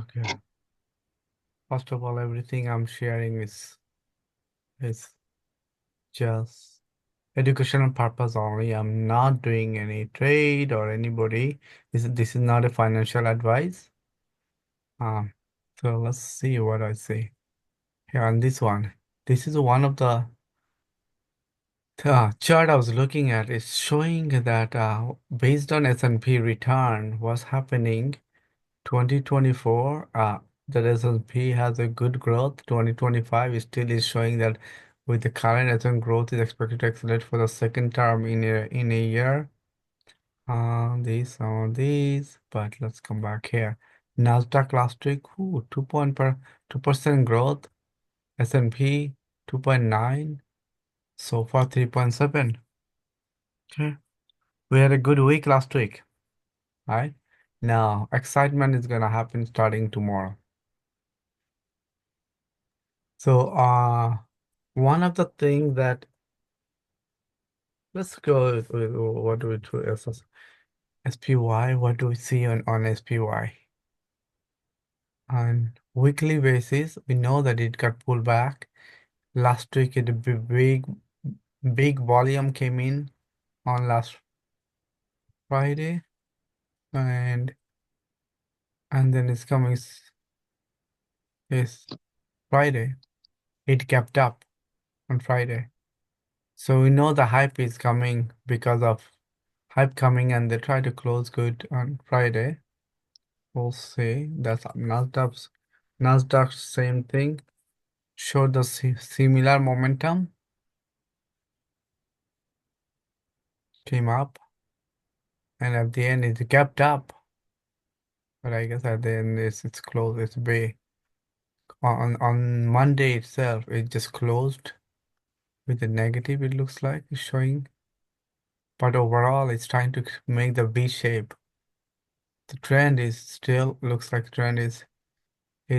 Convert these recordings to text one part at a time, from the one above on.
Okay. First of all, everything I'm sharing is just educational purpose only. I'm not doing any trade or anybody. This is not a financial advice. Um, so let's see what I say here on this one. This is one of the chart I was looking at. It's showing that based on S&P return, what's happening 2024, the S&P has a good growth. 2025 still is showing that with the current S&P growth is expected to accelerate for the second term in a year. Some of these, but let's come back here. Nasdaq last week, 2% growth. S&P 2.9. So far 3.7. Okay, we had a good week last week, right? Now excitement is gonna happen starting tomorrow. So, one of the things that let's go with what do we do as SPY? What do we see on SPY? On weekly basis, we know that it got pulled back. Last week, it big volume came in on last Friday, and then it's coming is Friday. It kept up on Friday. So we know the hype is coming because of hype coming, and they try to close good on Friday. We'll see. That's Nasdaq, same thing. Showed the similar momentum. Came up, and at the end it kept up. But I guess at the end it's closed. It's bay. On Monday itself, it just closed with a negative. It looks like it's showing. But overall, it's trying to make the V shape. The trend is still looks like trend is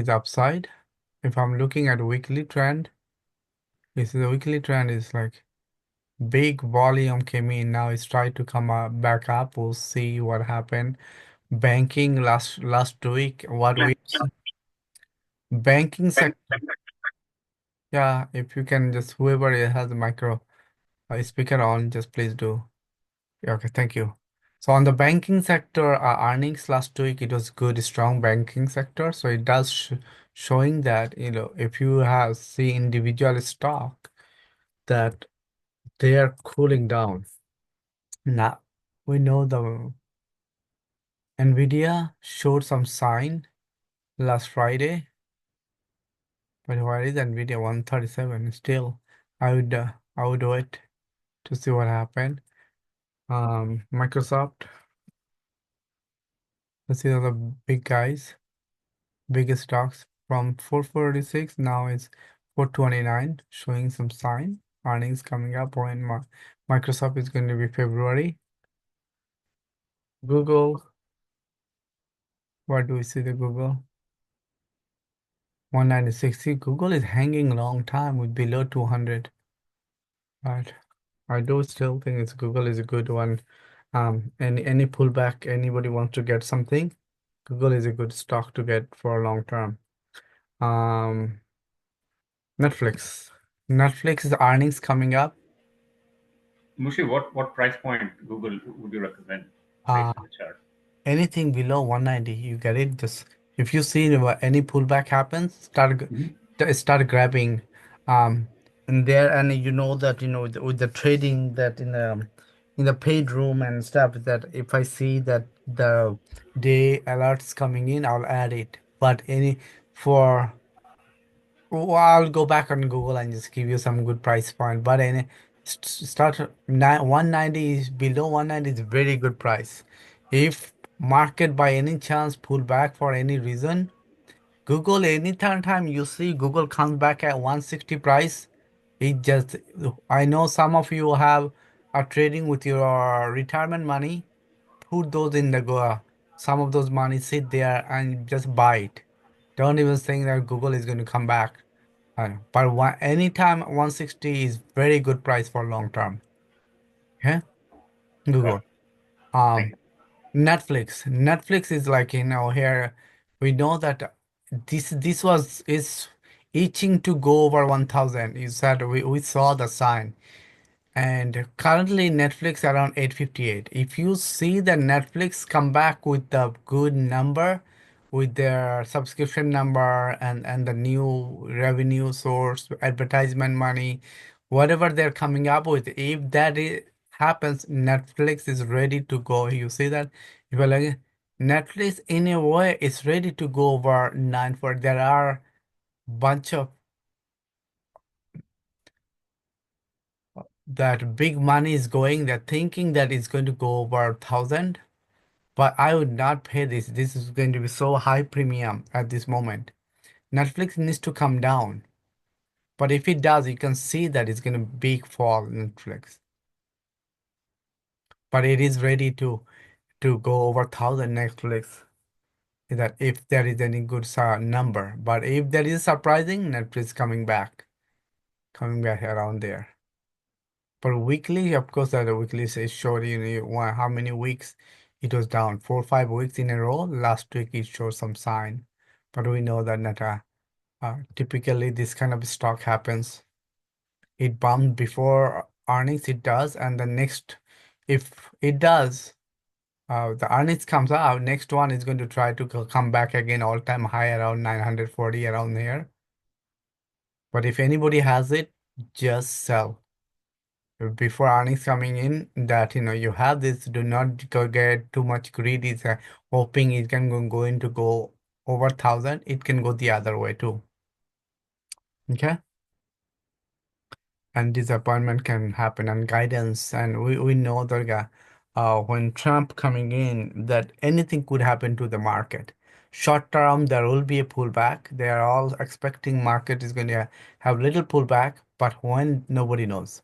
upside. If I'm looking at weekly trend, this is the weekly trend is like big volume came in. Now it's trying to come up, back up. We'll see what happened. Banking last week, what we banking sector. Yeah, if you can just whoever has a micro speaker on, just please do. Yeah, okay, thank you. So on the banking sector, earnings last week it was good, strong banking sector. So it does showing that if you have see individual stock that they are cooling down. Now we know the Nvidia showed some sign last Friday, but where is Nvidia 137? Still, I would wait to see what happened. Microsoft, let's see the big guys, biggest stocks from 446 now it's 429, showing some sign. Earnings coming up when Microsoft is going to be February. Google, what do we see the Google? 196. See, Google is hanging long time with below 200. But I do still think it's Google is a good one. Any pullback, anybody wants to get something, Google is a good stock to get for long term. Um, Netflix. Netflix is earnings coming up. Mostly, what price point Google would you recommend Uh, based on the chart? Anything below 190, you get it. Just if you see any pullback happens, Mhm. start grabbing, um, and there, and you know that with the trading that in the paid room and stuff, that if I see that the day alerts coming in, I'll add it. But any for well, I'll go back on Google and just give you some good price point. But any start 190 is below 190 is very good price. If market by any chance pull back for any reason, Google anytime you see Google comes back at 160 price, it just I know some of you have are trading with your retirement money. Put those in the go. Some of those money sit there and just buy it. Don't even think that Google is going to come back. But anytime 160 is very good price for long term. Okay, Got Google. it. Thank Um, you. Netflix. Netflix is like here We know that this was is itching to go over 1,000. You said we saw the sign. And currently Netflix around 858. If you see the Netflix come back with the good number, with their subscription number and the new revenue source, advertisement money, whatever they're coming up with, if happens, Netflix is ready to go. You see that? If you like, Netflix in a way is ready to go over nine for there are bunch of that big money is going, they're thinking that it's going to go over 1,000, but I would not pay this. This is going to be so high premium at this moment. Netflix needs to come down. But if it does, you can see that it's going to big fall Netflix. But it is ready to go over 1,000 Netflix. That if there is any good number. But if there is surprising, Netflix coming back around there. But weekly, of course, that the weekly is showing you how many weeks it was down. 4 or 5 weeks in a row. Last week it showed some sign, but we know that not typically this kind of stock happens. It bumped before earnings, it does, and the next, if it does, the earnings comes out. Next one is going to try to come back again, all time high around 940 around there. But if anybody has it, just sell before earnings coming in, that you have this. Do not go get too much greedy, hoping it can going to go over 1,000. It can go the other way too. Okay, and disappointment can happen, and guidance, and we know that when Trump coming in, that anything could happen to the market. Short term there will be a pullback. They are all expecting market is going to have little pullback, but when, nobody knows.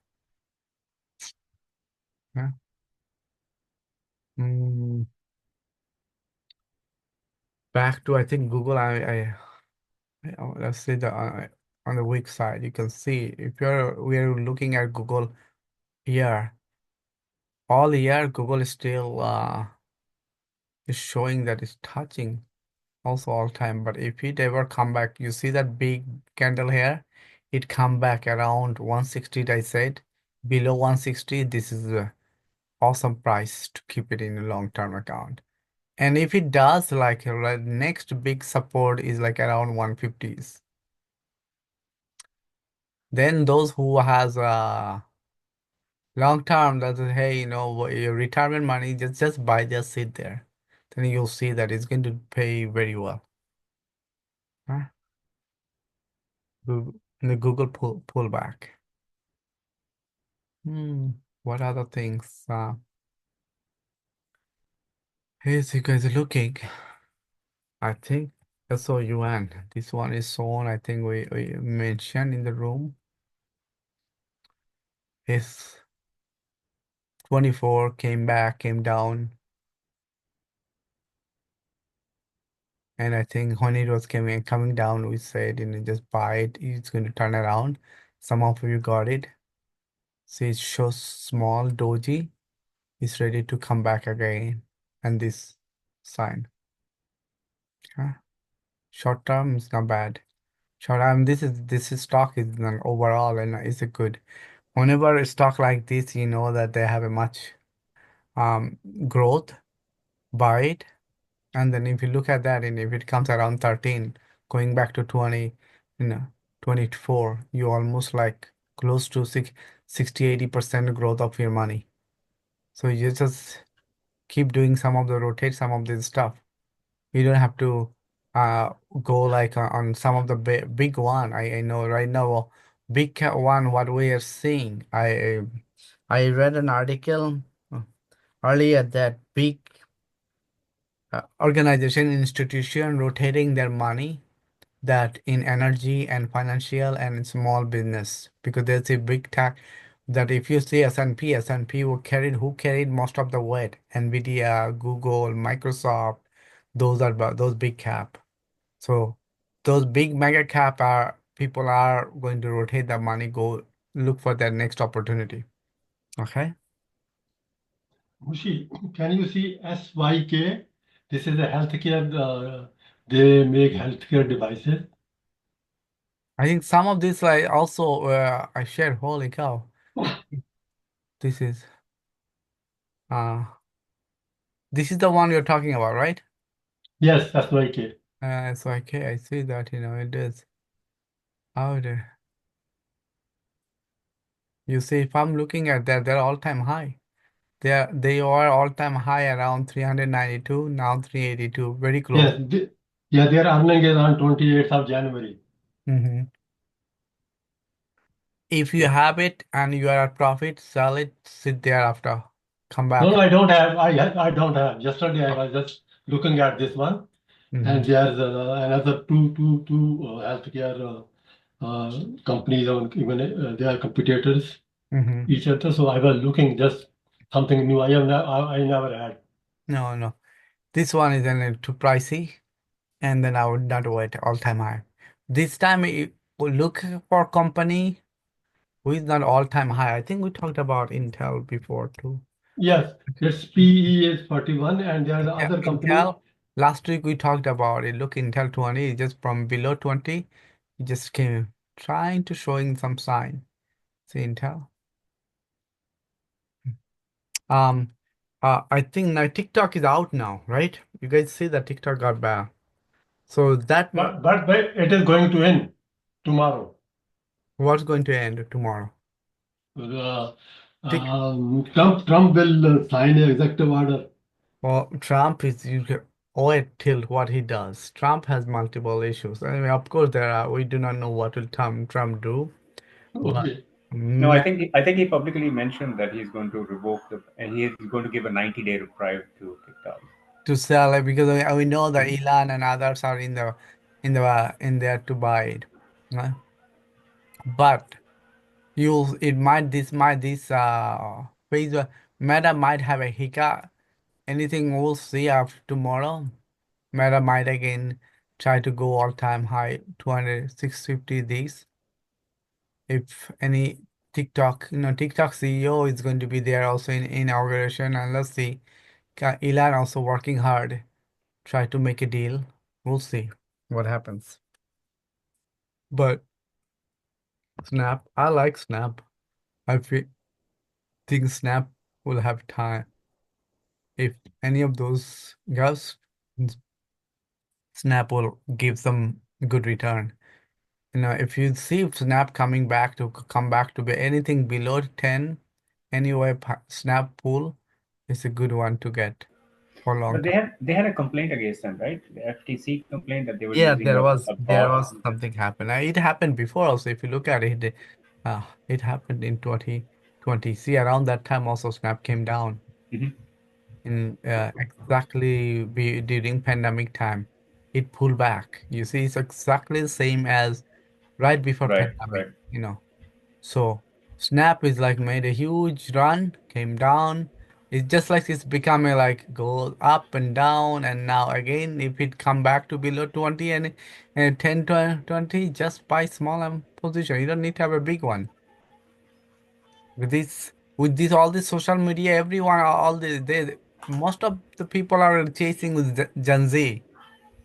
Yeah. Mm, Back to, I think, Google. Let's say the on the weak side, you can see, if we're looking at Google here, all year Google is still is showing that it's touching also all time. But if it ever come back, you see that big candle here, it come back around 160. I said below 160, this is a awesome price to keep it in a long-term account. And if it does, like, next big support is like around 150s. Then those who has long term, that is, hey, your retirement money, just buy, just sit there. Then you'll see that it's going to pay very well. Huh? The Google pullback. Hmm. What other things? Here's you guys are looking. I think SO yuan. This one is shown. I think we mentioned in the room. Is 24 came back, came down. And I think when it was coming down, we said, just buy it. It's going to turn around. Some of you got it. See, it shows small doji is ready to come back again. And this sign. Huh? Short term is not bad. Short term, this is stock is overall, and it's a good. Whenever a stock like this, you know that they have a much um growth, buy it. And then if you look at that, and if it comes around 13, going back to 20, 24, you almost like close to 60-80% growth of your money. So you just keep doing some of the rotate, some of this stuff. You don't have to uh go like on some of the big one. I know right now, one, what we are seeing. I read an article earlier that big organization, institution rotating their money, that in energy and financial and small business, because there's a big tech, that if you see S&P who carried most of the weight. Nvidia, Google, Microsoft, those big cap. So those big mega cap are people are going to rotate the money, go look for their next opportunity. Okay. Mushi, can you see SYK? This is a healthcare They make healthcare devices. I think some of this like also I shared. Holy cow! This is uh this is the one you're talking about, right? Yes, that's right. So okay, I see that it is out there. You see, if I'm looking at that, they're all-time high. They are all-time high around 392, now 382, very close. Yes, yeah, their earning is on 28th of January. Hmm. If you have it and you are at profit, sell it, sit there after, come No, no, back. I don't have. I don't have. Yesterday I was just looking at this one, Hmm. and there's another two healthcare companies, or even they are competitors Hmm. each other. So I was looking just something new. I never had. No, no. This one is a little too pricey, and then I would not wait all-time high. This time, we look for company who is not all-time high. I think we talked about Intel before too. Yes, its PE is 41, and there are the Yeah, other company. Intel. Last week we talked about it. Look, Intel 20 is just from below 20. It just came trying to showing some sign. See Intel. Um, I think now TikTok is out now, right? You guys see that TikTok got banned. So that But it is going to end tomorrow. what's going to end tomorrow? Uh, Tik Trump will sign an executive order. Well, Trump is you can wait till what he does. Trump has multiple issues. I mean, of course, there are. We do not know what will Trump do, but Okay. No, man, I think he publicly mentioned that he's going to revoke the and he's going to give a 90-day reprieve to TikTok. to sell it because we know that Elon and others are in there to buy it. Uh, But you it might this Facebook Meta might have a hiccup. Anything we'll see after tomorrow. Meta might again try to go all-time high 200 650 this. If any TikTok CEO is going to be there also in inauguration, and let's see. Elon also working hard, try to make a deal. We'll see what happens. But Snap, I like Snap. Think Snap will have time. If any of those guys, Snap will give some good return. If you see Snap come back to be anything below 10, anyway, Snap pool is a good one to get for long But term. they had a complaint against them, right? The FTC complained that they were Yeah, using there was a there bot. was something happened. It happened before also. If you look at it, it happened in 2020. See, around that time also Snap came down Hmm. in exactly during pandemic time. It pulled back. You see, it's exactly the same as right before Right, pandemic. right. So Snap is like made a huge run, came down. It's just like it's becoming like go up and down, and now again, if it come back to below 20 and 10 to 20, just buy small position. You don't need to have a big one. With this, all this social media, everyone, all most of the people are chasing with Gen Z.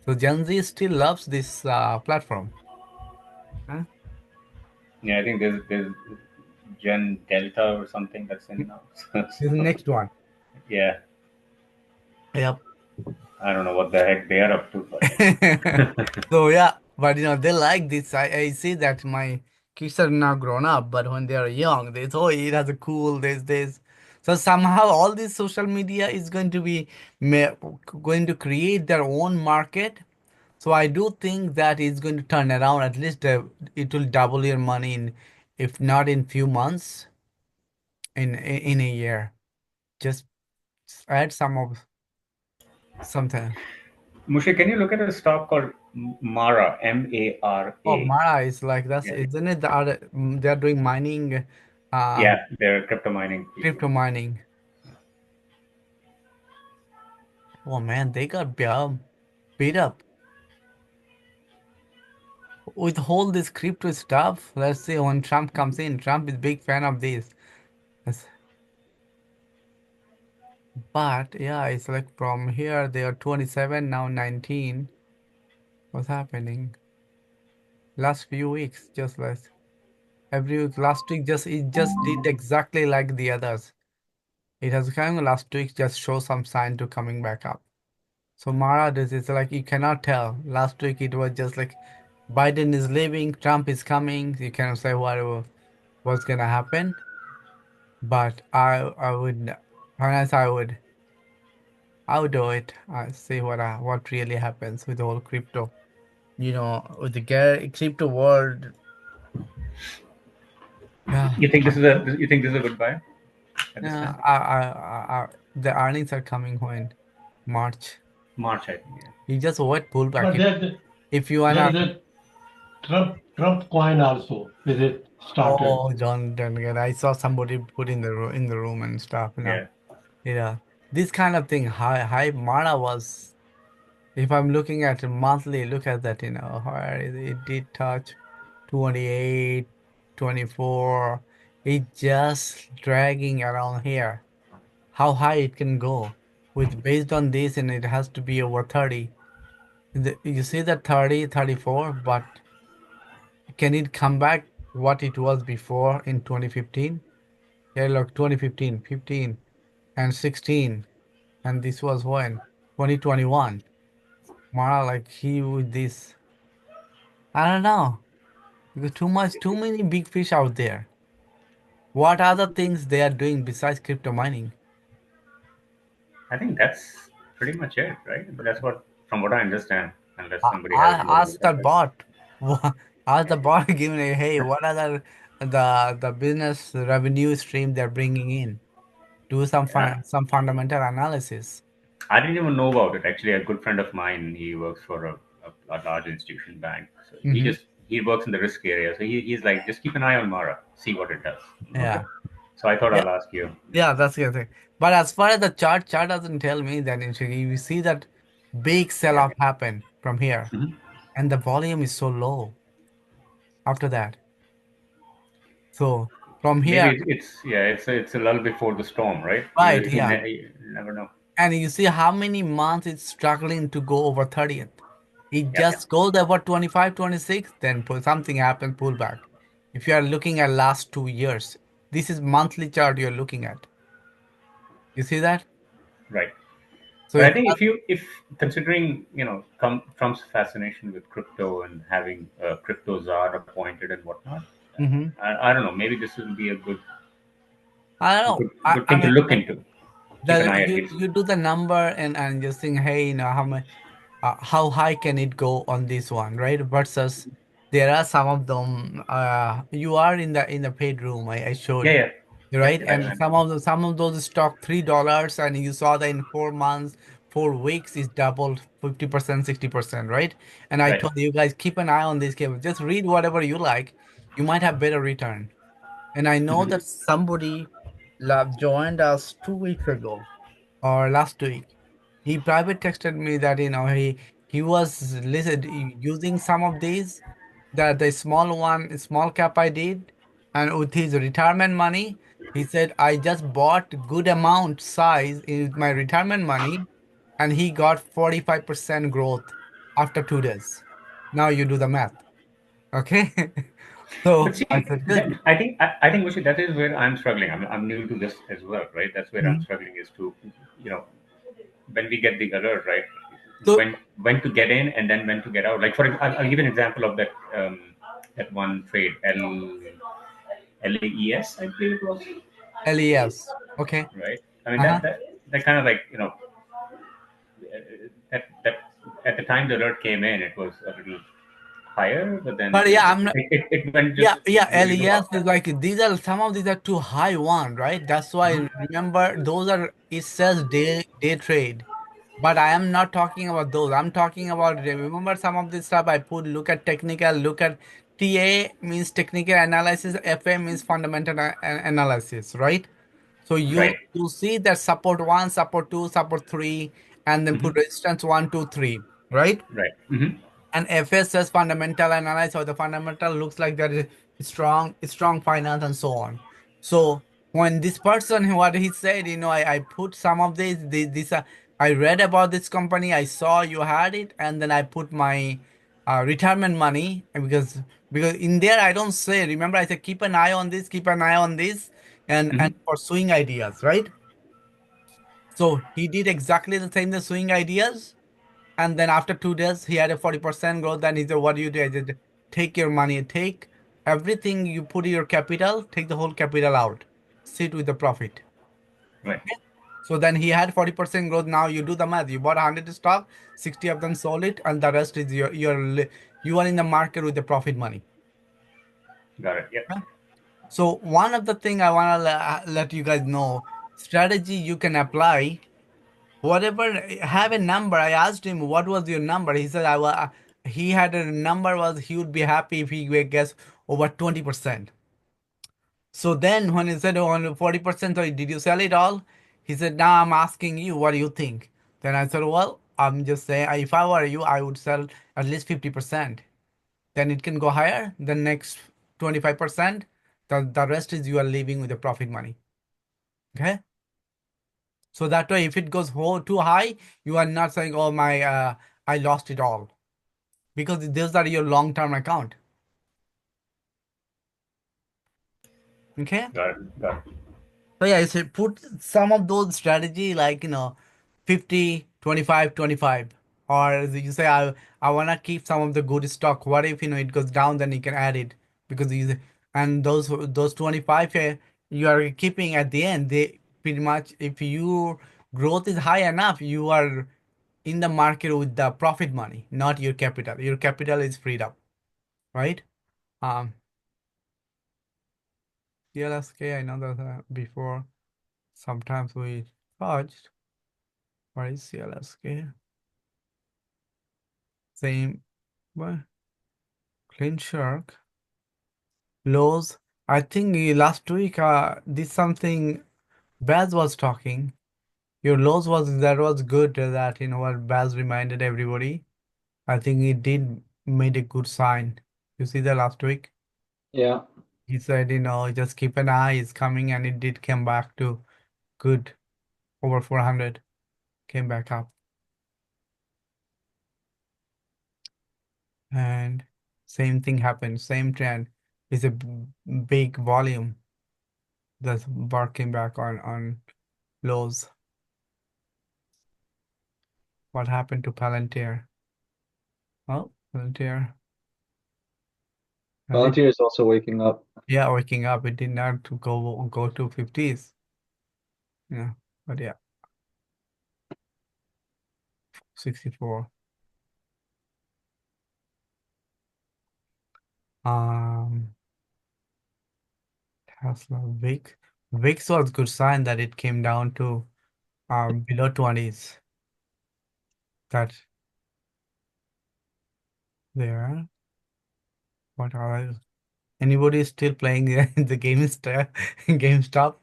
So Gen Z still loves this platform. Huh? Yeah, I think there's Gen Delta or something that's in now. This is the next one. Yeah, Yep. I don't know what the heck they are up to, but So yeah, but they like this. I see that my kids are now grown up, but when they are young, they oh it has a cool this. So somehow all this social media is going to be going to create their own market. So I do think that it's going to turn around. At least it will double your money in, if not in few months, in a year. Just add some of something. Mushe, can you look at a stock called Mara, Oh, Mara? Mara is like that's Yeah, isn't it the other they're doing mining, uh yeah, they're crypto mining people. crypto mining. Oh man, they got beat up with all this crypto stuff. Let's see when Trump comes in. Trump is big fan of this. Yes. But yeah, it's like from here they are 27 now 19. What's happening? Last few weeks, just like every week. Last week, just it just did exactly like the others. It has kind of last week just show some sign to coming back up. So Mara, this is like you cannot tell. Last week it was just like Biden is leaving, Trump is coming. You cannot say what's gonna happen. But I would, honest, I would do it. I see what really happens with the whole crypto. With the crypto world. Yeah, you think this is a good buy at this yeah. time? The earnings are coming when March. March, I think. Yeah. You just wait pullback. But If you there wanna. is a Trump coin also. Is it started? Oh, don't get. I saw somebody put in the room and stuff. Yeah. Yeah. This kind of thing. High Mara was. If I'm looking at it monthly, look at that. Where it did touch 28, 24. It just dragging around here. How high it can go with based on this, and it has to be over 30. You see that 30, 34, but can it come back what it was before in 2015? Yeah, look, 2015, 15, and 16. And this was when? 2021. Mara, like he with this. I don't know. Because too many big fish out there. What other things they are doing besides crypto mining? I think that's pretty much it, right? But that's what, from what I understand, unless somebody helps me Ask with the that. But bot. Ask the bot, give me, hey, what are the business revenue stream they're bringing in? Do yeah, some fundamental analysis. I didn't even know about it. Actually, a good friend of mine, he works for a large institution bank. So Hmm. he works in the risk area. So he's like, just keep an eye on Mara, see what it does. Okay. Yeah. So I thought Yeah. I'll ask you. Yeah, that's the other thing. But as far as the chart doesn't tell me that actually you see that big Yeah. sell-off happen from here, Mhm. and the volume is so low after that. So from Maybe here, it's a lull before the storm, right? right, yeah. You never know. And you see how many months it's struggling to go over 30th. It Yeah. just goes over 25, 26, then something happens, pull back. If you are looking at last 2 years, this is monthly chart you're looking at. You see that? Right. So But I if think if considering Trump's fascination with crypto and having crypto czar appointed and whatnot, Mhm. I don't know. Maybe this will be a I don't know. good I thing to mean, look into. Keep an eye at least. you do the number and just think, hey, how much, how high can it go on this one, right? Versus there are some of them. You are in the paid room. I Yeah, showed, yeah, yeah. right? And some of those stock $3, and you saw that in 4 months, 4 weeks is doubled 50%, 60%, right? And I Right. told you guys keep an eye on this cable. Just read whatever you like. You might have better return. And I know that Mhm. somebody joined us 2 weeks ago or last week. He private texted me that he was using some of these, that the small cap I did, and with his retirement money, he said I just bought good amount size in my retirement money, and he got 45% growth after 2 days. Now you do the math, okay? But So I see, said good. I think Mushi, that is where I'm struggling. I'm new to this as well, right? That's where I'm Mhm. struggling is to, you know, when we get the alert, right? So When to get in and then when to get out. Like I'll give you an example of that one trade LAES, I believe it was, LES. Okay. right? I mean Uh-huh. that kind of like that at the time the alert came in, it was a little higher, but then But yeah, it went yeah, just yeah, really low LES after. is like these are some of these are too high one, right? That's why remember those are it says day trade. But I am not talking about those. I'm talking about remember some of this stuff I put look at technical, look at TA means technical analysis, FA means fundamental analysis, right? So Right, you see that support one, support two, support three, and then put resistance one, two, three, right? right. And FS says fundamental analysis, or the fundamental looks like there is strong finance and so on. So when this person, what he said, I put some of this I read about this company, I saw you had it, and then I put my retirement money, and because in there I don't say, remember I said keep an eye on this, keep an eye on this, and Hmm. pursuing ideas, right? So he did exactly the same, the swing ideas, and then after 2 days he had a 40% growth. Then he said, what do you do? I said, take your money, take everything you put in your capital, take the whole capital out, sit with the profit. Right. So then he had 40% growth. Now you do the math. You bought 100 stock, 60 of them sold it, and the rest is you are in the market with the profit money. Got it. Yep. Okay? So one of the thing I want to let you guys know, strategy you can apply. Whatever, have a number. I asked him what was your number. He said he had a number was he would be happy if he would guess over 20%. So then when he said on 40%, so did you sell it all? He said, now I'm asking you, what do you think? Then I said, well, I'm just saying, if I were you, I would sell at least 50%. Then it can go higher. The next 25%, the rest is you are leaving with the profit money. Okay. So that way, if it goes too high, you are not saying, oh my, I lost it all. Because those are your long-term account. Okay. Got it. Got it. So yeah, you should put some of those strategy like 50, 25, 25. Or you say I wanna keep some of the good stock. What if it goes down, then you can add it because and those 25 you are keeping at the end. They pretty much, if your growth is high enough, you are in the market with the profit money, not your capital. Your capital is freed up, right? Um CLSK, I know that before sometimes we charged. What is CLSK? Same, well, Clean Shark. Lows. I think last week this something Baz was talking. Your lows was that was good that what Baz reminded everybody. I think he did made a good sign. You see that last week? Yeah. He said, just keep an eye, it's coming, and it did come back to good over 400, came back up. And same thing happened, same trend. It's a big volume that's barking back on lows. What happened to Palantir? Well, Palantir, and it, Volunteer is also waking up. yeah, waking up. It did not to go to 50s. Yeah, but yeah, 64. Um, Tesla VIX was good sign that it came down to below 20s. That there. What are anybody still playing the GameStop?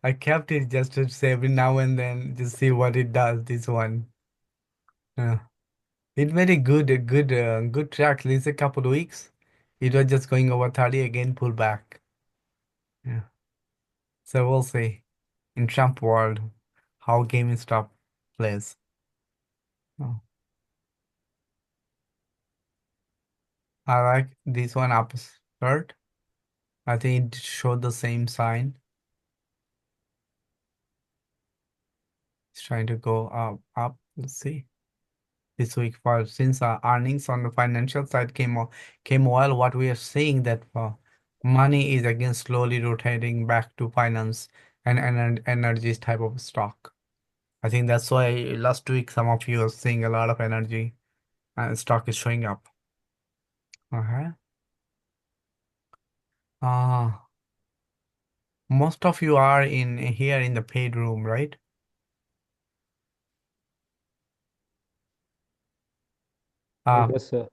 I kept it just to say every now and then just see what it does. This one, yeah, it made a good track. At least a couple of weeks. It was just going over 30 again, pull back. Yeah, so we'll see in Trump world how GameStop plays. Oh, I like this one upstart. I think it showed the same sign. It's trying to go up. Let's see. This week for since earnings on the financial side came well, what we are seeing that money is again slowly rotating back to finance and energies type of stock. I think that's why last week some of you are seeing a lot of energy and stock is showing up. Okay. Uh, most of you are in here in the paid room, right? I Um, guess so.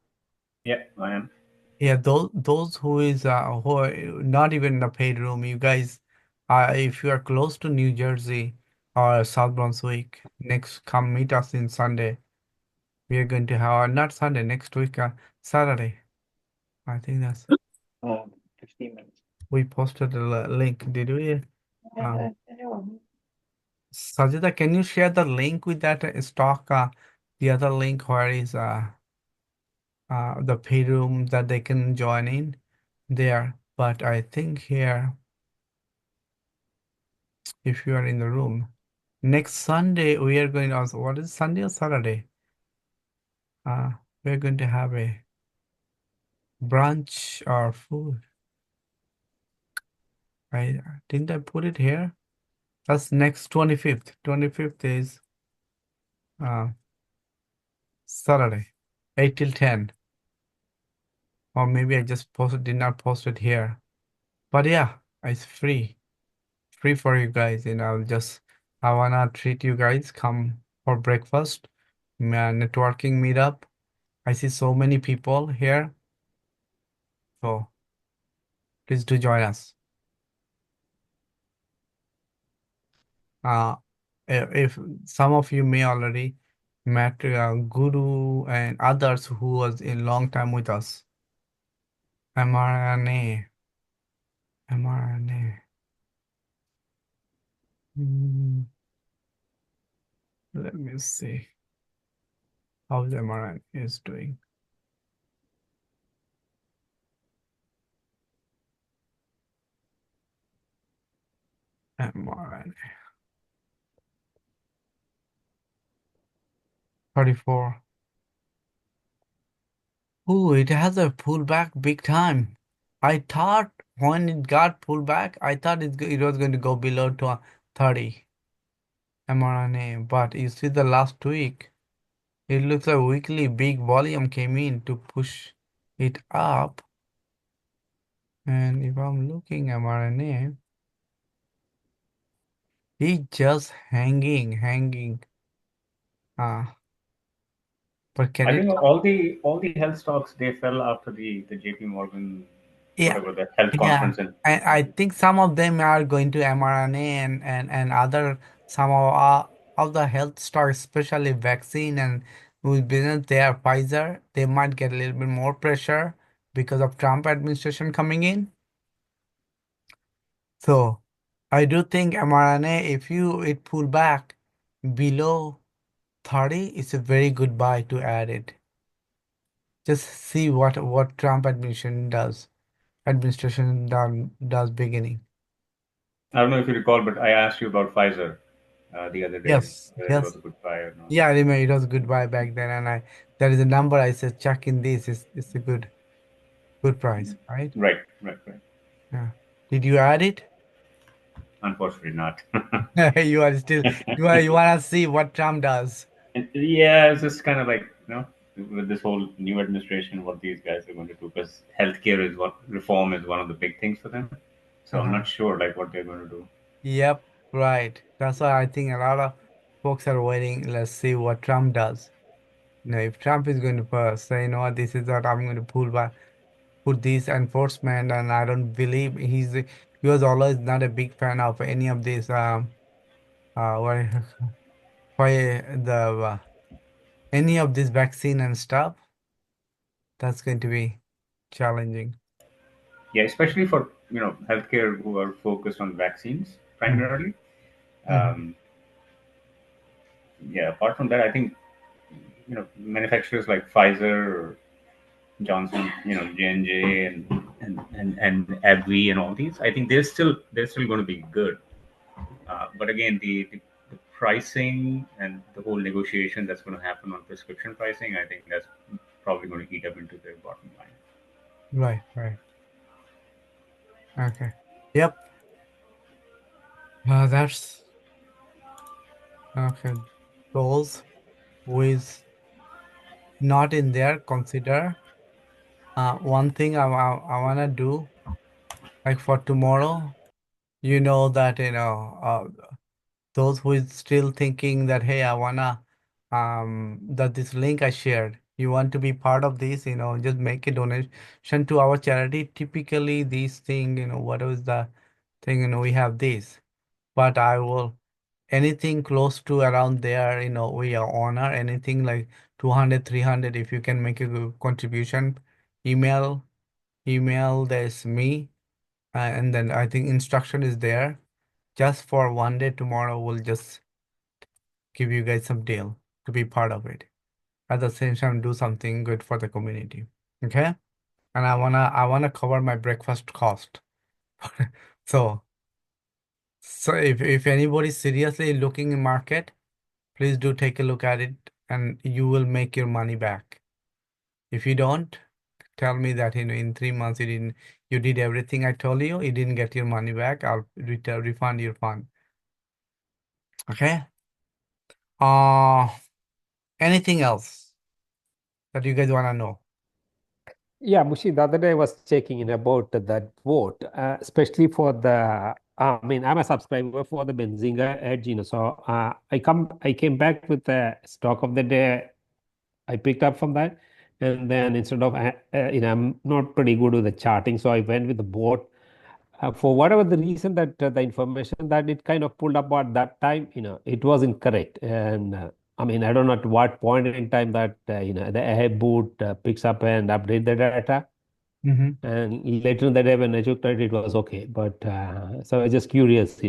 Yeah, I am. Yeah, those who are not even in the paid room, you guys, if you are close to New Jersey or South Brunswick, next come meet us in Sunday. We are going to have not Sunday, next week, Saturday. I think that's 15 minutes. we posted a link. Did we? Um, Sajida, can you share the link with that stock? The other link where is the pay room that they can join in there. But I think here, if you are in the room, next Sunday we are going to also, what is Sunday or Saturday? We're going to have a brunch or food. I didn't I put it here? That's next 25th. 25th is uh Saturday, 8 till 10. Or maybe I just did not post it here. But yeah, it's free. Free for you guys. I wanna treat you guys. Come for breakfast. Networking meetup. I see so many people here. So please do join us. Uh, if some of you may already met Guru and others who was in long time with us. mRNA, mRNA. Hmm, let me see how the mRNA is doing. mRNA 34. Ooh, it has a pullback big time. I thought when it got pulled back, I thought it was going to go below to 30 mRNA. But you see the last week, it looks like weekly big volume came in to push it up. And if I'm looking mRNA, it's just hanging. Uh, but can I it? think all the health stocks they fell after the JP Morgan Yeah, whatever the health yeah. conference in. I think some of them are going to mRNA and other some of the health stocks, especially vaccine and whose business they are Pfizer, they might get a little bit more pressure because of Trump administration coming in. So I do think mRNA, if it pull back below 30, it's a very good buy to add it. Just see what Trump administration does beginning. I don't know if you recall, but I asked you about Pfizer the other day, Yes, whether it was yes. a good buy or not. Yeah, I remember it was a good buy back then, and there is a number I said check in this is it's a good price, right? Right, right, right. Yeah. Did you add it? Unfortunately, not. You are still you wanna see what Trump does. And yeah, it's just kind of like with this whole new administration, what these guys are going to do, because healthcare is what reform is one of the big things for them. So I'm Uh-huh. not sure like what they're going to do. Yep, right. That's why I think a lot of folks are waiting. Let's see what Trump does. If Trump is going to say, this is what I'm going to put this enforcement, and I don't believe he was always not a big fan of any of this what why the any of this vaccine and stuff. That's going to be challenging. Yeah, especially for healthcare who are focused on vaccines Mhm. primarily. Mhm. Um, yeah, apart from that, I think manufacturers like Pfizer, Johnson, J&J, and AbbVie and all these. I think they're still going to be good. But again, the pricing and the whole negotiation that's going to happen on prescription pricing, I think that's probably going to eat up into their bottom line. Right, right. Okay. Yep. That's okay. Those with not in there, consider one thing I wanna do like for tomorrow. You know that those who is still thinking that hey I wanna that this link I shared you want to be part of this just make a donation to our charity. Typically these thing what is the thing we have this, but I will anything close to around there we honor anything like 200 300 if you can make a good contribution. Email there's me and then I think instruction is there just for one day tomorrow. We'll just give you guys some deal to be part of it. at the same time do something good for the community. Okay? And I wanna cover my breakfast cost. So if anybody's seriously looking in market, please do take a look at it and you will make your money back. If you don't, tell me that in 3 months you did everything I told you, you didn't get your money back. I'll refund your fund. Okay? Uh Anything else that you guys wanna know? Yeah, Mushi, the other day I was checking in about that vote, especially for the, I mean, I'm a subscriber for the Benzinga Edge, so I came back with the stock of the day I picked up from that. And then instead of, I'm not pretty good with the charting, so I went with the board. For whatever the reason that the information that it kind of pulled up at that time, it was incorrect. And I mean, I don't know at what point in time that, the AI boot picks up and update the data. Mm-hmm. And later in the day when I looked at it, it was okay. But so I was just curious.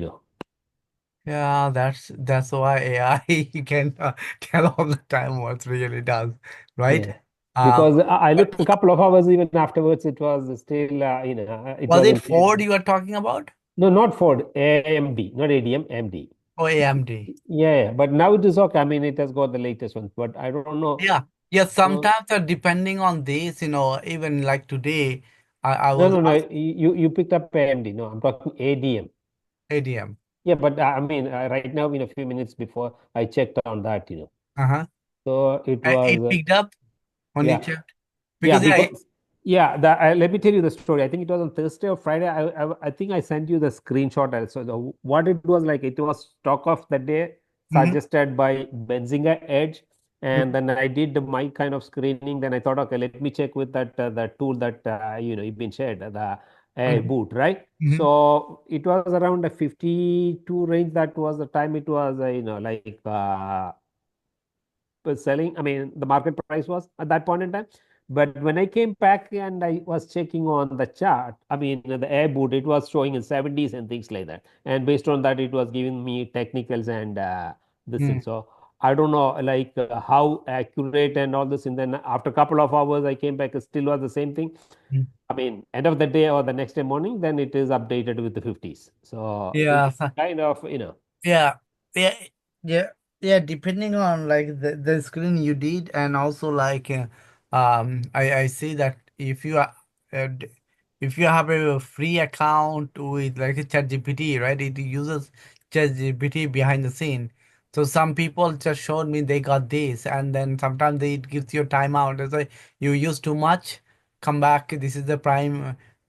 Yeah, that's why AI can tell all the time what really does, right? Yeah. Um, Because I but looked a couple of hours even afterwards, it was still, it was it wasn't Ford changing. you are talking about? No, not Ford, AMD, not ADM, AMD. Or AMD? Yeah, but now it is okay. I mean, it has got the latest ones, but I don't know. Yeah, yeah. Uh, Sometimes depending on this, even like today, I no, was no, no. asked You picked up AMD. No, I'm talking ADM. ADM. Yeah, but I mean, right now, in a few minutes before, I checked on that. Uh-huh. So it It was, picked up when you yeah. checked Yeah, because yeah. because let me tell you the story. I think it was on Thursday or Friday. I think I sent you the screenshot. So what it was like, it was stock of the day Mm-hmm. suggested by Benzinga Edge, and then I did my kind of screening. Then I thought, okay, let me check with that tool that you've been shared, the AI Mm-hmm. boot, right? Mm-hmm. So it was around a 52 range. That was the time it was, like was selling. I mean, the market price was at that point in time. But when I came back and I was checking on the chart, I mean, the air boot, it was showing in 70s and things like that. And based on that, it was giving me technicals and this thing. So I don't know, like how accurate and all this. And then after a couple of hours, I came back, it still was the same thing. Mm-hmm. I mean, end of the day or the next day morning, then it is updated with the 50s. So Yeah. it's kind of, Yeah, yeah, yeah, yeah. Depending on like the screen you did, and also like, I see that uh, d- if you have a free account with like a ChatGPT, right? It uses ChatGPT behind the scene. So some people just showed me they got this, and then sometimes it gives you a timeout. It's like you use too much, come back. This is the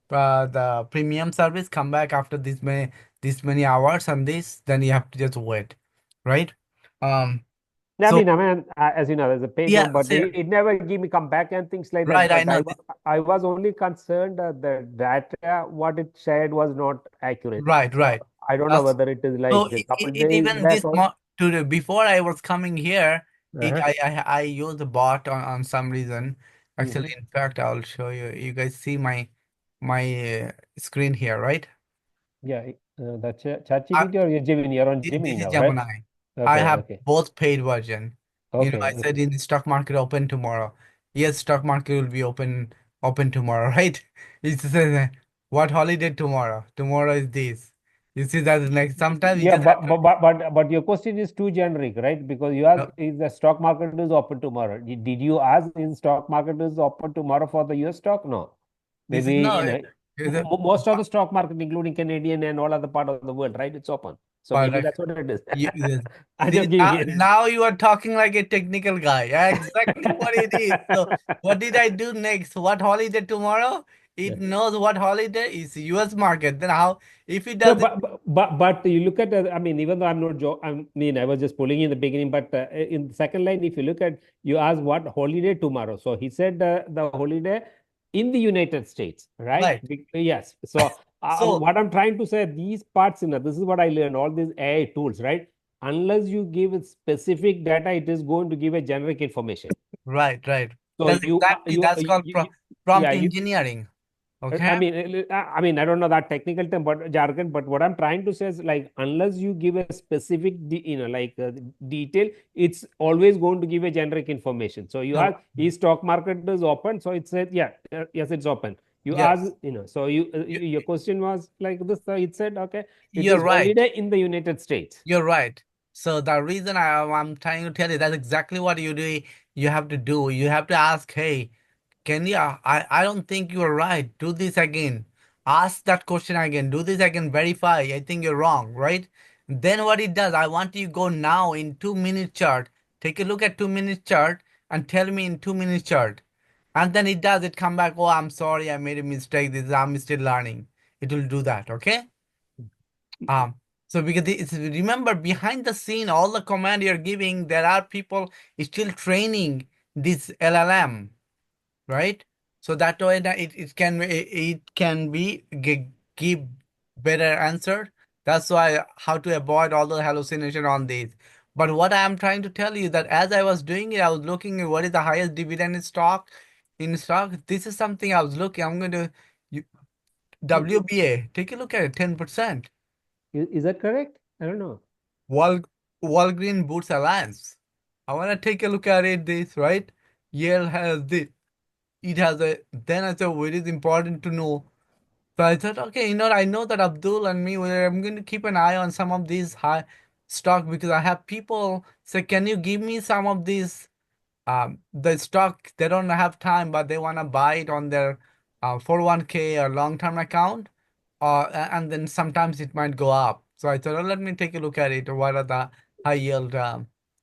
the premium service. Come back after this many hours on this, then you have to just wait, right? Um, so I mean, as you know, there's a paid yeah, one, but so, it never give me come back and things like that. right, I But know this, I was only concerned that the data what it shared was not accurate. right, So right. I don't know That's whether it is so like a couple it days even back this or. to the before I was coming here, it Uh-huh. I used a bot on some reason. Hmm. Actually, in fact, I'll show you. You guys see my screen here, right? Yeah, that's ChatGPT or your Gemini. You're on Gemini This is now, right? Gemini. I Okay, have okay, both paid version. I okay, said okay. in the stock market open tomorrow. Yes, stock market will be open tomorrow, right? It says what holiday tomorrow? Tomorrow is this. You see that next. Sometimes you Yeah, just have but your question is too generic, right? Because you asked to. if the stock market is open tomorrow. Did you ask in stock market is open tomorrow for the US stock? No. This is Maybe, no. Is it, most of the stock market, including Canadian and all other part of the world, right? It's open. So maybe correct. that's what it is. Yes. I'm See, just giving you this. now you are talking like a technical guy. Yeah, exactly what it is. So, what did I do next? What holiday tomorrow? It knows what holiday is US market. Then how, if it No, doesn't, but you look at I mean, even though I'm not I mean, I was just pulling in the beginning, but in the second line, if you look at, you ask what holiday tomorrow. So he said the holiday in the United States, right? right. Yes. So So, what I'm trying to say, these parts, this is what I learned. All these AI tools, right? Unless you give it specific data, it is going to give a generic information. right, right. So That's exactly, that's called yeah, prompt engineering. Okay. I mean, I don't know that technical term, but jargon. But what I'm trying to say is, like, unless you give a specific, like detail, it's always going to give a generic information. So you You're ask, right. is stock market is open? So it said, yeah, yes, it's open. You ask, Yes. so your question was like this. It said, okay, it You're is right. holiday in the United States. You're right. So the reason I'm trying to tell you that's exactly what you do. You have to do. You have to ask, hey, can you? I don't think you're right. Do this again. Ask that question again. Do this again. Verify. I think you're wrong, right? Then what it does, I want you to go now in 2 minute chart. Take a look at 2 minute chart and tell me in 2 minute chart. And then it does. It come back. Oh, I'm sorry. I made a mistake. This I'm still learning. It will do that. Okay. Um, so because it's, remember behind the scene, all the command you're giving, there are people still training this LLM, right? So that way that it can be give better answer. That's why how to avoid all the hallucination on this. But what I am trying to tell you that as I was doing it, I was looking at what is the highest dividend in stock. In stock, this is something I was looking. I'm going to you, WBA. Take a look at it, 10%. Is that correct? I don't know. Wal Walgreen Boots Alliance. I want to take a look at it. This right. Yale has this. It has a. Then I thought it is important to know. So I thought, okay, I know that Abdul and me, I'm going to keep an eye on some of these high stock because I have people say, can you give me some of these the stock? They don't have time, but they want to buy it on their 401k or long term account, and then sometimes it might go up. So I thought, oh, let me take a look at it. What are the high yield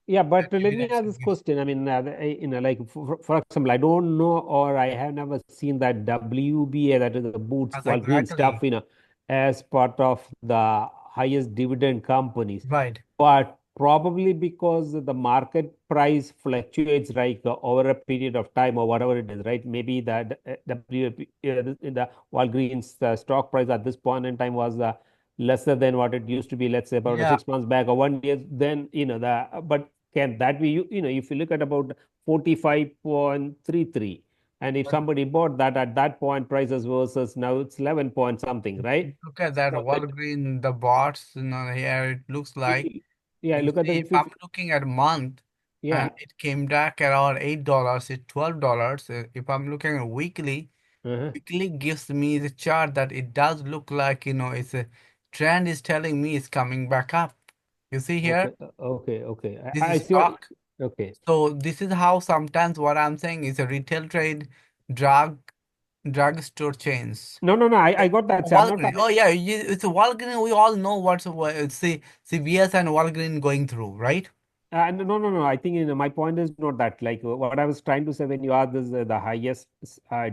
Yeah, but let me dividends ask it this gives? question. I mean, like for example, I don't know or I have never seen that WBA, that is the Boots That's Walgreen stuff, exactly as part of the highest dividend companies. right. But probably because the market price fluctuates like over a period of time or whatever it is, right? Maybe the the Walgreens stock price at this point in time was lesser than what it used to be, let's say about Yeah, 6 months back or 1 year. Then but can that be if you look at about 45.33, and if but somebody bought that at that point prices versus now it's 11 point something, right? look at that So Walgreen, the bots, here it looks like. yeah, You look at see, the if I'm looking at a month and yeah. it came back around $8, it's $12. If I'm looking at weekly, Uh-huh. weekly gives me the chart that it does look like, it's a trend is telling me it's coming back up. You see here, Okay. this is I see what. stock. Okay. So this is how sometimes what I'm saying is a retail trade, drug, drugstore chains. No. I got that. See, I'm not Walgreens. talking. Oh yeah, it's a Walgreens. We all know what it's the CVS and Walgreens going through, right? No. I think my point is not that. Like what I was trying to say when you asked this the highest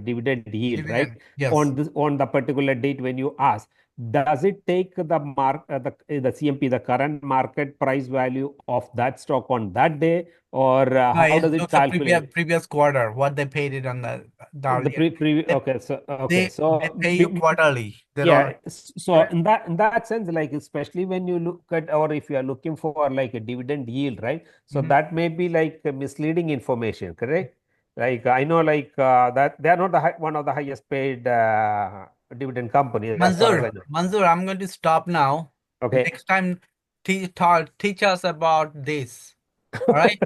dividend yield, right? Dividend. Yes. On the particular date when you ask, does it take the the CMP, the current market price value of that stock on that day, or No, how it does it looks at calculate? previous quarter, what they paid it on the The earlier. pre They okay, they so pay you quarterly. They don't. yeah, so in that sense, like especially when you look at, or if you are looking for like a dividend yield, right? So Mhm. that may be like a misleading information, correct? Like I know, like that they are not one of the highest paid dividend companies as far as I know. Manzoor, I'm going to stop now. Okay. Next time, teach us about this. All right.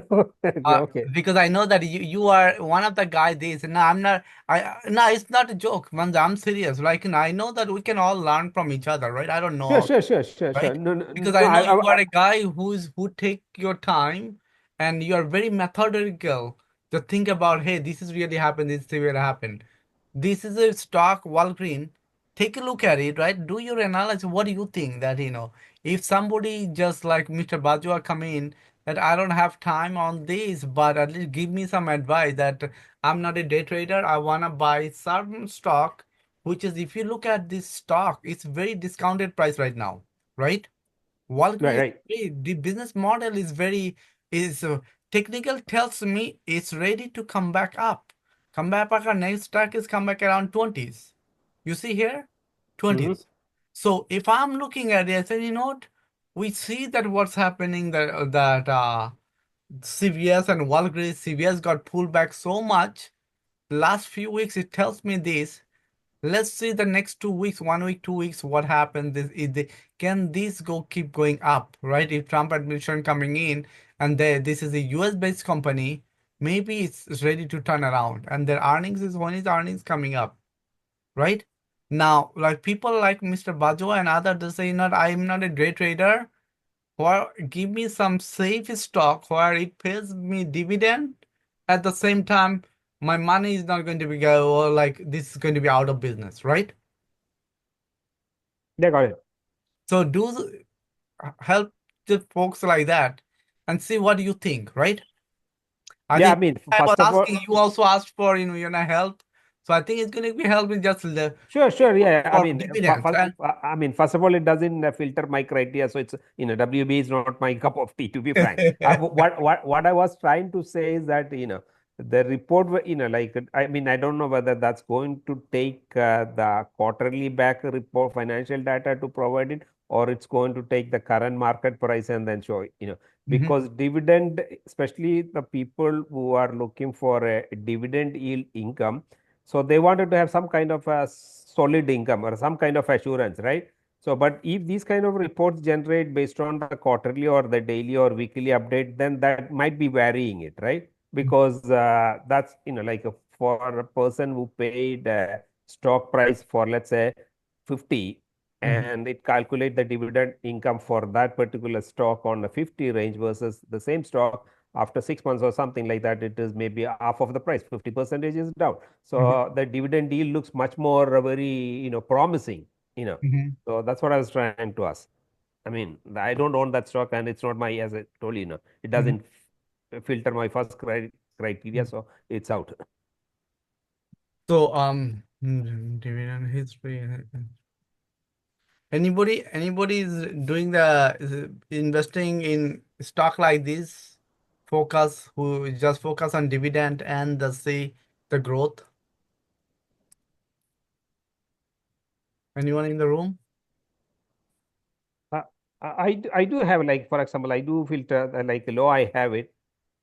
Okay. Because I know that you are one of the guys. This no, I'm not. No, it's not a joke, Manzoor. I'm serious. Like, I know that we can all learn from each other, right? I don't Sure, know, sure, sure, sure, sure. right? No, no, Because no. I know you are a guy who take your time and you are very methodical to think about, hey, this is really happened, this is really happened. This is a stock Walgreen. Take a look at it, right? Do your analysis. What do you think that, if somebody just like Mr. Bajwa come in, that I don't have time on this, but at least give me some advice that I'm not a day trader. I wanna buy certain stock, which is if you look at this stock, it's very discounted price right now, right? Right, Walgreens, right. the business model is very is technical tells me it's ready to come back up. Come back, our next track is come back around 20s. You see here, Mm-hmm. 20s. So if I'm looking at it, I say, what? We see that what's happening that CVS and Walgreens, CVS got pulled back so much. Last few weeks, it tells me this. let's see the next 2 weeks, 1 week, 2 weeks, what happens can this go keep going up, right? If Trump administration coming in and this is a US based company, maybe it's ready to turn around and their earnings is when is earnings coming up, right? Now, like people like Mr. Bajo and others, they say, not, I'm not a day trader. Or give me some safe stock where it pays me dividend. At the same time, my money is not going to be go or like this is going to be out of business, right? Yeah, got it. So do help the folks like that and see what you think, right? I Yeah, I think mean, I was first of asking, all, you also asked for, help. So I think it's going to be helping just sure, sure. Yeah, I for mean, dividends. And I mean, first of all, it doesn't filter my criteria, so it's WB is not my cup of tea, to be frank. What I was trying to say is that the report, like I mean, I don't know whether that's going to take the quarterly back report financial data to provide it, or it's going to take the current market price and then show Mhm, because dividend, especially the people who are looking for a dividend yield income, so they wanted to have some kind of a solid income or some kind of assurance, right? So, but if these kind of reports generate based on the quarterly or the daily or weekly update, then that might be varying it, right? Because that's, like for a person who paid stock price for, let's say, 50, mhm, and it calculate the dividend income for that particular stock on the 50 range versus the same stock after 6 months or something like that, it is maybe half of the price, 50% is down. mhm, So the dividend deal looks much more very, promising, mhm, So that's what I was trying to ask. I mean, I don't own that stock and it's not my, as I told you, it mhm, doesn't filter my first criteria, mhm. so it's out. So dividend history. Anybody is doing is investing in stock like this, focus who just focus on dividend and the see the growth. Anyone in the room? Uh, I do have, like, for example, I do filter like low, I have it.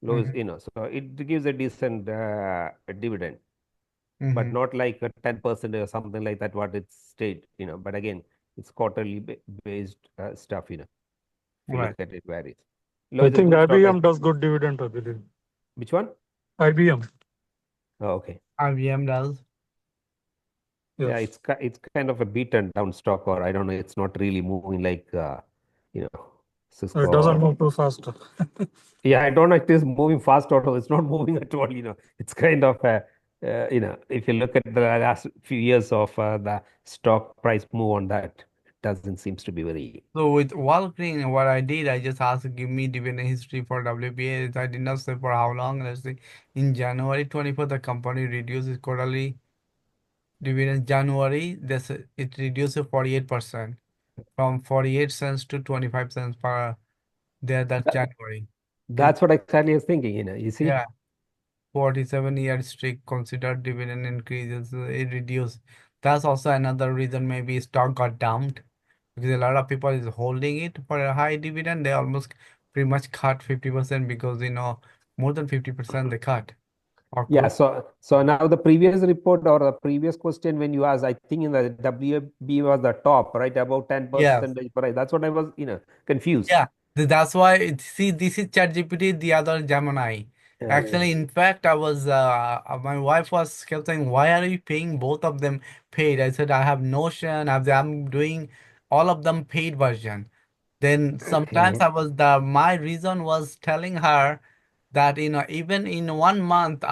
Low is, Mm-hmm. so it gives a decent dividend, but Mm-hmm. not like a 10% or something like that, what it's state, but again, it's quarterly based stuff, if you look Right. at it varies. Low I is a think good stock. IBM does good dividend, I believe. Which one? IBM, Oh, okay. IBM does. Yeah, yes. it's kind of a beaten down stock, or I don't know, it's not really moving like you know Cisco It doesn't or move too fast. yeah, I don't know if it is moving fast or it's not moving at all. It's kind of if you look at the last few years of the stock price move on that, it doesn't seems to be very. So with Walgreen, what I did, I just asked give me dividend history for WBA. I did not say for how long. Let's say in January 24th, the company reduced its quarterly dividend. January, this it reduced to 48% from 48 cents to 25 cents per there. That's That, January. Is that's what exactly I was thinking. You see. yeah. 47-year streak considered dividend increases, it reduced. That's also another reason maybe stock got dumped because a lot of people is holding it for a high dividend. They almost pretty much cut 50% because more than 50% they cut or Yeah, close. so now the previous report or the previous question when you asked, I think in the WB was the top, right? About 10 Yeah. percentage price. That's what I was, confused. Yeah, that's why see this is ChatGPT, the other Gemini. Uh, Actually, in fact, my wife was kept saying, "Why are you paying both of them paid?" I said, "I have Notion. I'm doing all of them paid version." Then sometimes okay. my reason was telling her that even in 1 month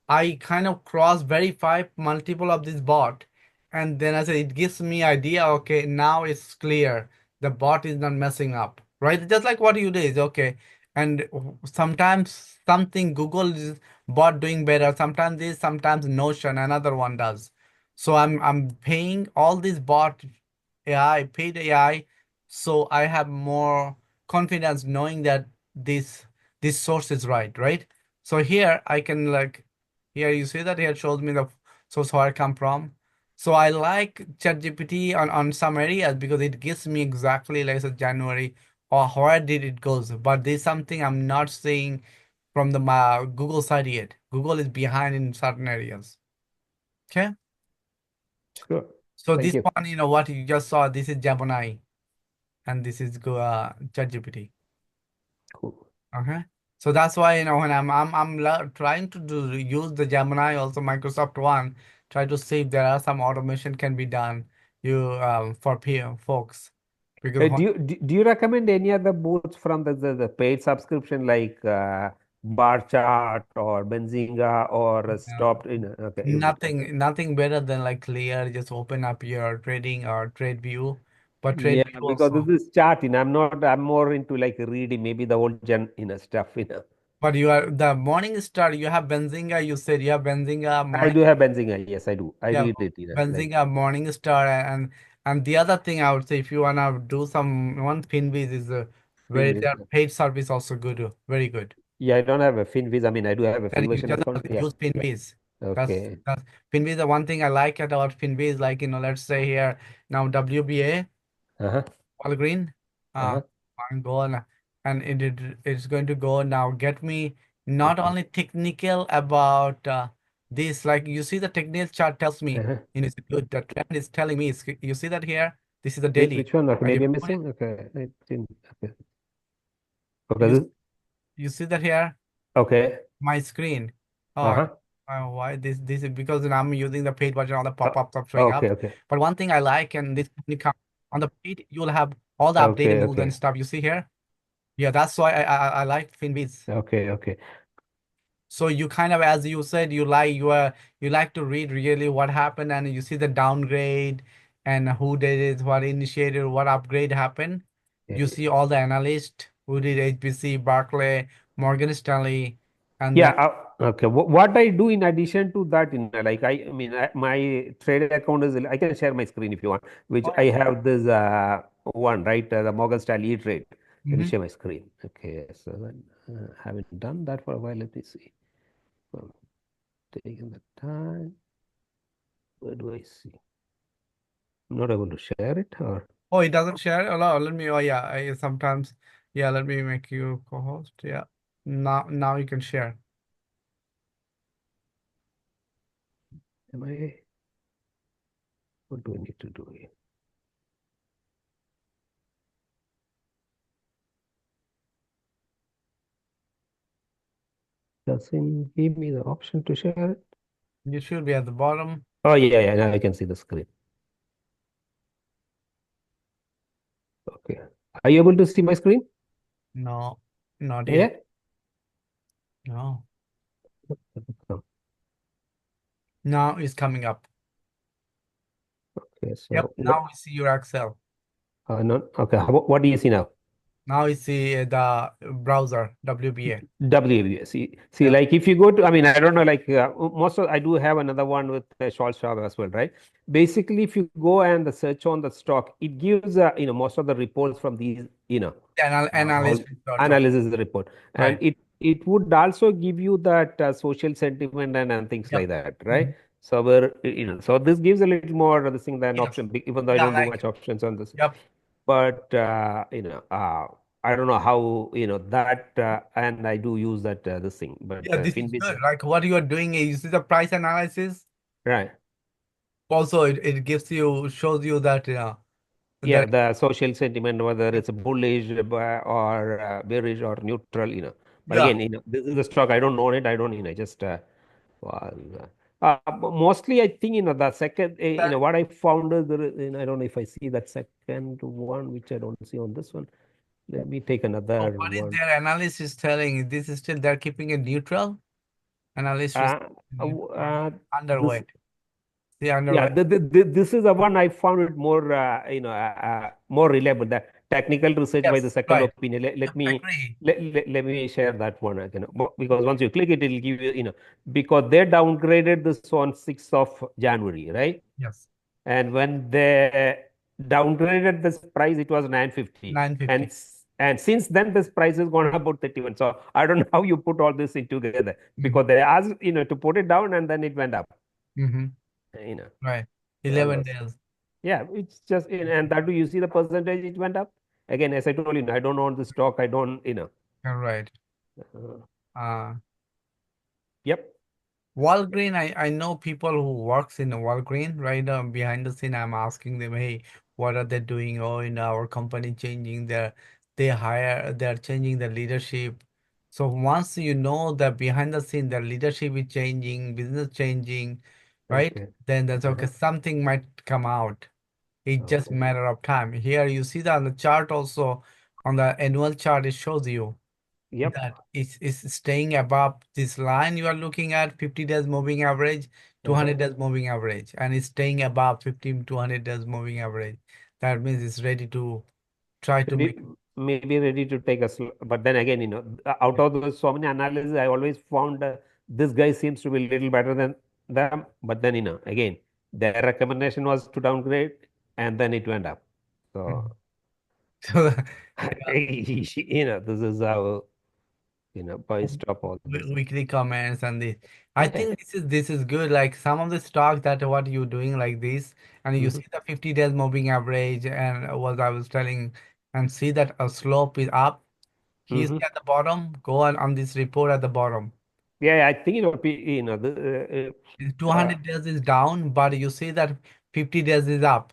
I kind of cross verify multiple of this bot, and then I said it gives me idea. Okay, now it's clear the bot is not messing up, right? Just like what you did, okay. And sometimes something Google is bot doing better. Sometimes this, sometimes Notion, another one does. So I'm paying all these bot AI, paid AI, so I have more confidence knowing that this source is right? So here I can like here you see that here it shows me the source where I come from. So I like ChatGPT on some areas because it gives me exactly like I said January or where did it goes. But there's something I'm not seeing from the Google side yet. Google is behind in certain areas. Okay. Sure. So Thank this you. one, what you just saw, this is Gemini, and this is ChatGPT. Cool. Okay. So that's why when I'm trying to use the Gemini, also Microsoft One, try to see if there are some automation can be done for peer folks, because Do you recommend any other boots from the paid subscription like Bar Chart or Benzinga or Stop? Okay, okay. nothing better than like Clear. Just open up your trading or trade view, but trade Yeah, view because also. this is chart, I'm more into like reading maybe the old stuff. But you are the morning star. You have Benzinga. You said you have Benzinga I morning. do have Benzinga. Yes, I do. I Yeah, read it, like Benzinga morning star, and the other thing I would say, if you wanna do some one Finviz is very Finviz. their paid service also good, very good. Yeah, I don't have a Finviz. I mean, I do have a Then you Finvision just account. Yeah, use yeah. Finviz. Okay. That's Finviz. The one thing I like about Finviz, like let's say here now WBA. Uh-huh. All green. Uh, Uh-huh. I'm going, and it's going to go now. Get me not only technical about this, like you see the technical chart tells me, Uh-huh. it's good. The trend is telling me, you see that here. This is the Which, daily. which one? Okay, But if maybe you I'm put it, missing. Okay. I didn't. Okay. Okay. you you see that here, Okay. my screen. Oh, Uh-huh. why this is because I'm using the paid version. All the pop-ups are showing Okay. up. Okay. But one thing I like, and this when you come on the paid, you'll have all the updated Okay. moves and Okay. stuff. You see here. Yeah, that's why I like Finviz. Okay. Okay. So you kind of, as you said, you like to read really what happened, and you see the downgrade and who did it, what initiated, what upgrade happened. You Okay. see all the analysts who did HBC, Barclay, Morgan Stanley, and Yeah. then Okay. What I do in addition to that, like I mean, my trading account is. I can share my screen if you want. Which I oh, have this one, right? The Morgan Stanley trade. Let me mhm. share my screen. Okay. So then, haven't done that for a while. Let me see. Well, taking the time. Where do I see? I'm not able to share it, or Oh, it doesn't share. Oh, no, let me. Oh, yeah. Sometimes, yeah. Let me make you co-host. Yeah. Now you can share. am I? What do I need to do here? Doesn't give me the option to share it. You should be at the bottom. Oh yeah, yeah. Now I can see the screen. Okay. Are you able to see my screen? No, not Yeah. yet. No. Oh, Now it's coming up. okay. Yep, So now we see your Excel. no. Okay. What do you see now? Now we see the browser, WBA. WAVS. See, Yep. like if you go to, I mean, I don't know, like I do have another one with a short stock as well, right? Basically, if you go and the search on the stock, it gives, most of the reports from these, all Analyst report. analysis report, and Right. it would also give you that social sentiment and things Yep. like that, right? Mhm. So where, so this gives a little more of this thing than Yes. option, even though I Yeah, don't do like much options on this, yep. but I don't know how that and I do use that this thing, but Yeah, this is Finviz, good. Like what you are doing is you see the price analysis. right? Also, it gives you shows you that Yeah, that the social sentiment, whether it's bullish or bearish or neutral, But yeah. again, this is the stock. I don't own it. I don't, just well, mostly I think the second, That, what I found is I don't know if I see that second one, which I don't see on this one. Let me take so another what is one. their analysis telling? This is still they're keeping it neutral. Analyst is Uh, this underweight. The Yeah, underweight. this is the one I found it more, more reliable. The technical research by the Yes, second right. opinion. Yes, I agree. Let me share that one. Because once you click it, it'll give you, because they downgraded this on 6th of January, right? Yes. And when they downgraded this price, it was 950, 950. and since then this price has gone about 31. So I don't know how you put all this in together, Mm-hmm. because they asked, to put it down and then it went up. Mm-hmm. You know. Right. So that 11 was, days. yeah, it's just, and that do you see the percentage it went up? Again, as I told you, I don't own the stock. I don't, All right. uh, Uh, yep. Walgreen, I know people who works in Walgreen, right? Behind the scene, I'm asking them, hey, what are they doing? Oh, in our company changing they're changing the leadership. So once you know that behind the scene, the leadership is changing, business changing, right? Okay. Then that's okay. Uh-huh. Something might come out. It's just Okay. matter of time. Here you see that on the chart also, on the annual chart, it shows you Yep. that is staying above this line you are looking at 50 days moving average, Uh-huh. 200 days moving average, and it's staying above 15 200 days moving average. That means it's ready to try to make. Maybe ready to take a but then again, out of those so many analysis, I always found this guy seems to be a little better than them. But then, again, their recommendation was to downgrade, and then it went up. So, So this is how, buy stop all this. weekly comments and this, I Yeah. think this is good, like some of the stocks that what you're doing like this, and you Hmm. see the 50 days moving average, and what I was telling, and see that a slope is up. He's Hmm. at the bottom, go on this report at the bottom. Yeah, I think, uh, 200 days is down, but you see that 50 days is up.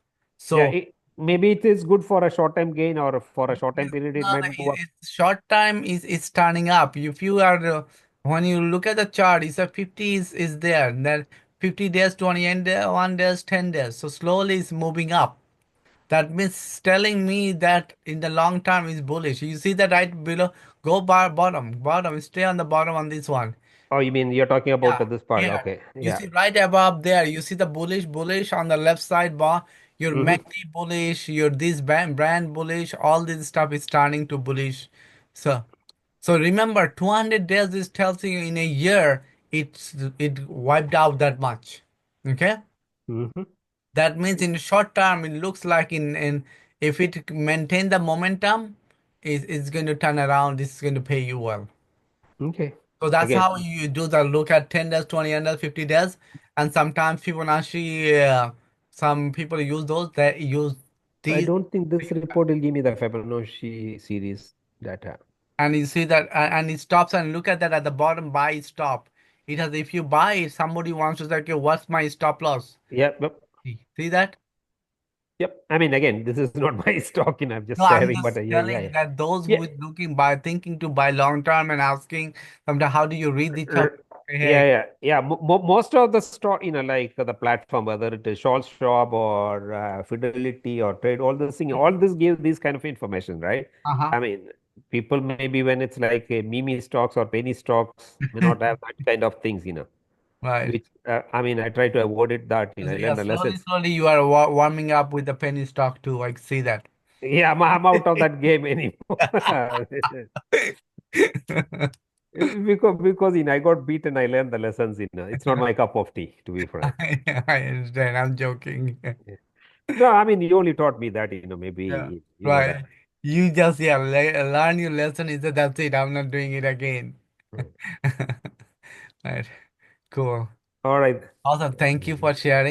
yeah, So maybe it is good for a short time gain, or for a short time period, it no, might move up. it's short time is turning up. If you are when you look at the chart, it's a 50 is there. Then 50 days, 20 and 1 days, 10 days. So slowly it's moving up. That means telling me that in the long term is bullish. You see that right below, go bar bottom, stay on the bottom on this one. Oh, you mean you're talking about Yeah, this part? here. Okay. You Yeah. see right above there, you see the bullish on the left side bar. Your Hmm. MACD bullish, your this brand bullish, all this stuff is turning to bullish. So remember, 200 days is tells you in a year it wiped out that much. Okay? Hmm. That means in the short term, it looks like in if it maintain the momentum, it's going to turn around. This is going to pay you well. Okay. So that's Again, how you do the look at 10 days, 20 days, 50 days. And sometimes Fibonacci, some people use those that use I these. don't think this report will give me the Fibonacci series data. And you see that, and it stops and look at that at the bottom, buy stop. It has, if you buy, if somebody wants to say, okay, what's my stop loss? Yep. Yep. See that? Yep. I mean, again, this is not my stock, I'm just No, I'm sharing, but just yeah, yeah, telling yeah. that those Yeah. who is looking by thinking to buy long term and asking sometimes how do you read the chart? R- Yeah, Hey, yeah, yeah. Most of the stock, like the platform, whether it is Charles Schwab or Fidelity or Trade, all this thing, all this gives these kind of information, right? uh-huh, I mean, people maybe when it's like a meme stocks or penny stocks may not have that kind of things, right. which I mean, I try to avoid it that, So, I yeah, learned the slowly, lessons. slowly you are warming up with the penny stock too. I see that. Yeah, I'm out of that game anymore. Because I got beaten, I learned the lessons. It's not my cup of tea, to be frank. I understand. I'm joking. Yeah. No, I mean, you only taught me that, Yeah, maybe you know that. right. You just learn your lesson. Is that that's it? I'm not doing it again. Mm. Right. Cool. All right. Awesome. Thank you for sharing.